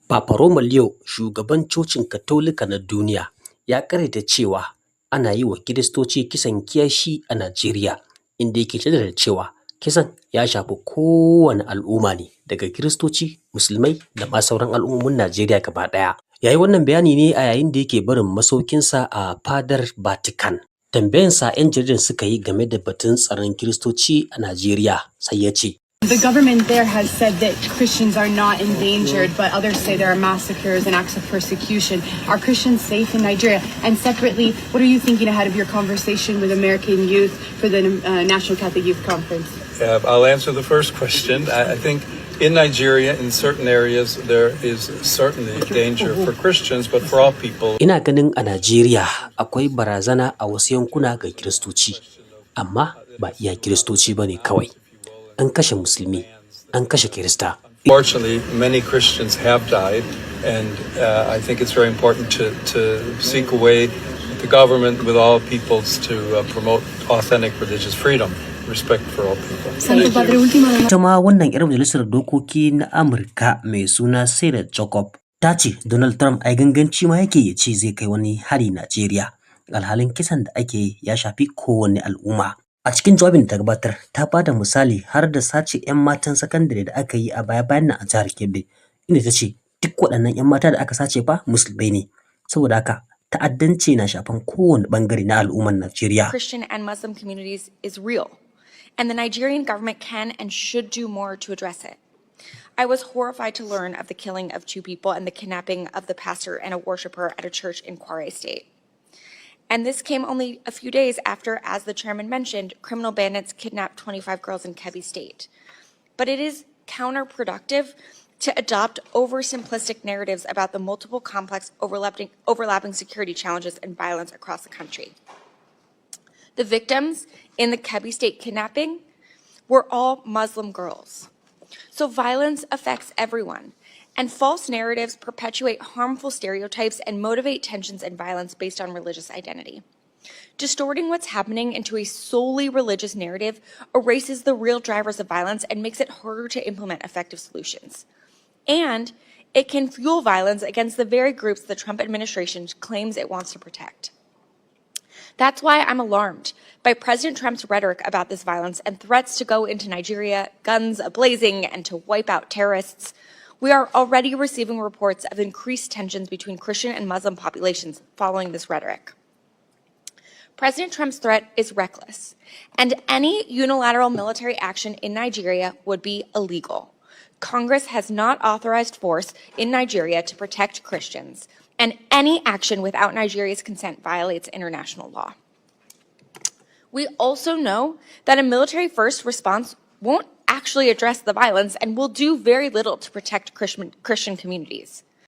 Papa Roma Leo, shugaban cocin Katolika na duniya, ya ƙaryata cewa ana yi wa Kiristoci kisan kiyashi a Najeriya, inda yake jaddada cewa kisan ya shafi kowane al'umma ne, daga Kiristoci, Musulmai da ma sauran al'ummomin Najeriya gaba ɗaya. Ya yi wannan bayani ne a yayin da yake barin masaukinsa a fadar Vatican. Tambayansa 'yan jaridar suka yi game da batun tsaron Kiristoci a Najeriya, sai ya ce, The government there has said that Christians are not endangered, but others say there are massacres and acts of persecution. Are Christians safe in Nigeria? And separately, what are you thinking ahead of your conversation with American youth for the National Catholic Youth Conference? I'll answer the first question. I think in Nigeria, in certain areas, there is certainly danger for Christians, but for all people. Ina ganin a Najeriya akwai barazana a wasu yankuna ga Kiristoci, amma ba iya Kiristoci ba ne kawai. An kashe Musulmi, an kashe Kirista. Fortunately, many Christians have died, and I think it's very important to seek a way with the government, with all peoples, to promote authentic religious freedom, respect for all people. Ita ma wannan 'yar majalisar dokoki na Amurka mai suna Sarah Jacob ta ce Donald Trump ai ganganci ma yake ya ce zai kai wani hari Najeriya. Alhalin kisan da ake yi ya shafi kowane al'umma. A cikin jawabin da ta gabatar, ta ba da misali har da sace 'yan matan sakandare da aka yi a baya-bayan nan a jihar Kebbi, inda ta ce duk waɗannan 'yan mata da aka sace fa Musulmai ne. Saboda haka ta'addanci na shafan kowane ɓangare na al'ummar Najeriya. Christian and Muslim communities is real, and the Nigerian government can and should do more to address it. I was horrified to learn of the killing of 2 people and the kidnapping of the pastor and a worshiper at a church in Kwara State. And this came only a few days after, as the chairman mentioned, criminal bandits kidnapped 25 girls in Kebbi State. But it is counterproductive to adopt oversimplistic narratives about the multiple complex overlapping security challenges and violence across the country. The victims in the Kebbi State kidnapping were all Muslim girls. So violence affects everyone. And false narratives perpetuate harmful stereotypes and motivate tensions and violence based on religious identity. Distorting what's happening into a solely religious narrative erases the real drivers of violence and makes it harder to implement effective solutions. And it can fuel violence against the very groups the Trump administration claims it wants to protect. That's why I'm alarmed by President Trump's rhetoric about this violence and threats to go into Nigeria, guns a-blazing, and to wipe out terrorists. We are already receiving reports of increased tensions between Christian and Muslim populations following this rhetoric. President Trump's threat is reckless, and any unilateral military action in Nigeria would be illegal. Congress has not authorized force in Nigeria to protect Christians, and any action without Nigeria's consent violates international law. We also know that a military-first response won't actually address the violence and will do very little to protect Christian communities.